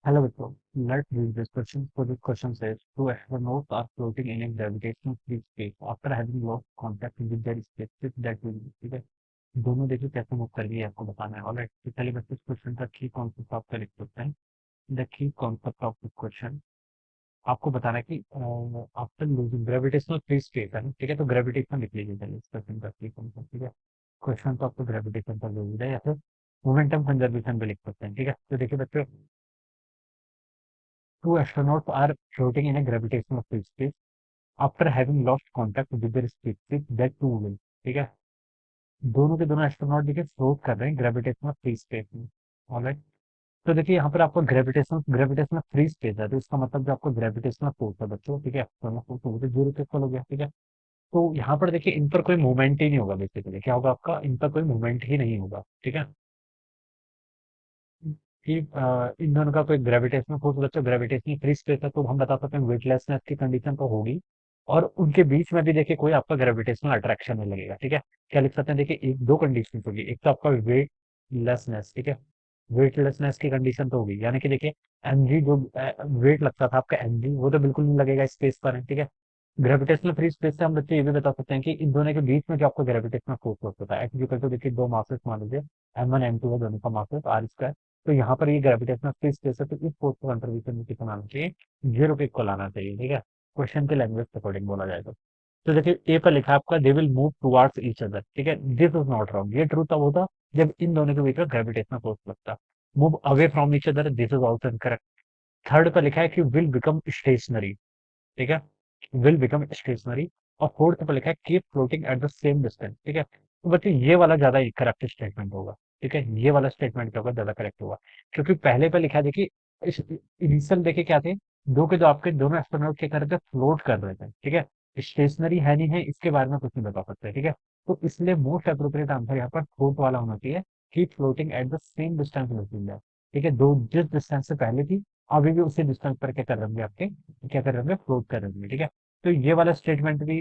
Hello, Vikram. Let's read this question. So this question says, two astronauts are floating in a gravitational free space after having lost contact with their spaceship that will, ठीक है? दोनों देखिए कैसे move कर रही है आपको बताना है। ऑलराइट, तो चलिए बस इस क्वेश्चन का की कॉन्सेप्ट आपका लिख सकते हैं। The key concept of this question आपको बताना है कि after losing gravitational free space है ना, ठीक है? तो ग्रेविटेशन लिख लीजिए चलिए इस क्वेश्चन का की कॉन्सेप्ट, ठीक है? क्वेश्चन तो आपको ग्रेविटेशन पर लोगे या फिर मोमेंटम कंजर्वेशन पे लिख सकते हैं, ठीक है? तो देखिए बच्चों, two astronauts are floating in a gravitational free space after having lost contact with their spaceship that too will, ठीक है? दोनों के दोनों एस्ट्रोनॉट देखिए फ्लोट कर रहे हैं ग्रेविटेशनल फ्री स्पेस में। ऑलराइट, तो देखिए यहाँ पर आपको ग्रेविटेशनल ग्रेविटेशनल फ्री स्पेस है, तो इसका मतलब जो आपको ग्रेविटेशनल फोर्स है बच्चों, ठीक है, एक्सटर्नल फोर्स वो तो जीरो के इक्वल हो गया, ठीक है? तो यहाँ पर देखिए इन पर कोई मूवमेंट ही नहीं होगा, बेसिकली क्या होगा आपका, इन पर कोई मूवमेंट ही नहीं होगा, ठीक है? कि इन दोनों का कोई ग्रेविटेशनल फोर्स बच्चों ग्रेविटेशनल फ्री स्पेस है, तो हम बता सकते हैं वेटलेसनेस की कंडीशन तो होगी। और उनके बीच में भी देखिए कोई आपका ग्रेविटेशनल अट्रैक्शन नहीं लगेगा, ठीक है? क्या लिख सकते हैं, देखिए एक दो कंडीशन होगी, एक तो आपका वेटलेसनेस, ठीक है? वेटलेसनेस की कंडीशन तो होगी, यानी कि देखिए एमजी जो वेट लगता था आपका एमजी वो तो बिल्कुल नहीं लगेगा स्पेस पर, ठीक है? ग्रेविटेशनल फ्री स्पेस से हम बच्चे ये भी बता सकते हैं कि इन दोनों के बीच में जो आपको ग्रेविटेशनल फोर्स होता है एक्स तो देखिए दो मासेस मान लीजिए, M1 M2 है दोनों का मासेस आर स्क्वायर। तो यहाँ पर ये ग्रेविटेशनल फ्री स्पेस है, तो इस फोर्स का कंट्रीब्यूशन भी कितना आना चाहिए, जीरो के इक्वल आना चाहिए, ठीक है? क्वेश्चन के लैंग्वेज के अकॉर्डिंग बोला जाए तो देखिए ए पर लिखा है आपका they will move towards each other, ठीक है? दिस इज नॉट रॉन्ग, ये ट्रू तब होता जब इन दोनों के बीच में ग्रेविटेशनल फोर्स लगता। Move away from each other, this is also incorrect. Third पर लिखा है कि विल बिकम स्टेशनरी, ठीक है? Will become stationary. और फोर्थ पर लिखा है keep floating at the same distance, ठीक है? तो बच्चे ये वाला ज्यादा करेक्ट स्टेटमेंट होगा, ठीक है? ये वाला स्टेटमेंट क्या होगा, ज्यादा करेक्ट होगा। क्योंकि पहले पे लिखा है देखिए, इस इनिशियल देखिए क्या थे, दो के दो आपके दोनों एस्ट्रोनॉट क्या कर रहे थे, फ्लोट कर रहे थे, ठीक है? स्टेशनरी है नहीं है इसके बारे में कुछ नहीं बता सकते, ठीक है? तो इसलिए मोस्ट अप्रोप्रिएट आंसर यहाँ पर फोर्थ वाला होना चाहिए, keep floating at the same distance between them, ठीक है? दो जिस डिस्टेंस से पहले थी अभी भी उसी डिस्टेंस पर क्या कर रहे होंगे आपके, क्या कर रहे होंगे, फ्लोट कर रहे होंगे, ठीक है? तो ये वाला स्टेटमेंट भी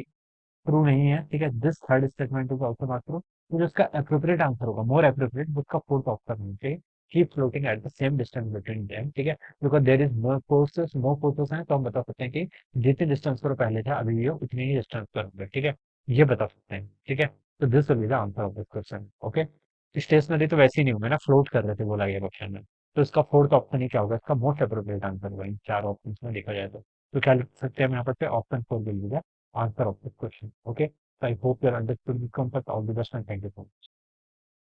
ट्रू नहीं है, ठीक है? This third statement is also not true. तो जो इसका एप्रोप्रिएट आंसर होगा, मोर एप्रोप्रिएट, उसका फोर्थ ऑप्शन होना चाहिए, keep floating at the same distance between them, ठीक है? Because there is more forces हैं, तो हम बता सकते हैं कि जितने डिस्टेंस पर पहले था अभी भी वो उतनी ही डिस्टेंस पर होंगे, ठीक है? ये बता सकते हैं, ठीक है? तो this will be the answer of this question, okay? Stationary तो वैसे ही नहीं होंगे ना, फ्लोट कर रहे थे बोला गया क्वेश्चन में। तो इसका फोर्थ ऑप्शन ही क्या होगा, इसका मोस्ट अप्रोप्रिएट आंसर होगा इन चार ऑप्शन में देखा जाए तो क्या लिख सकते हैं हम यहाँ पर option four will be the answer of this question. Okay. So I hope you understood the concept. All the best and thank you so much.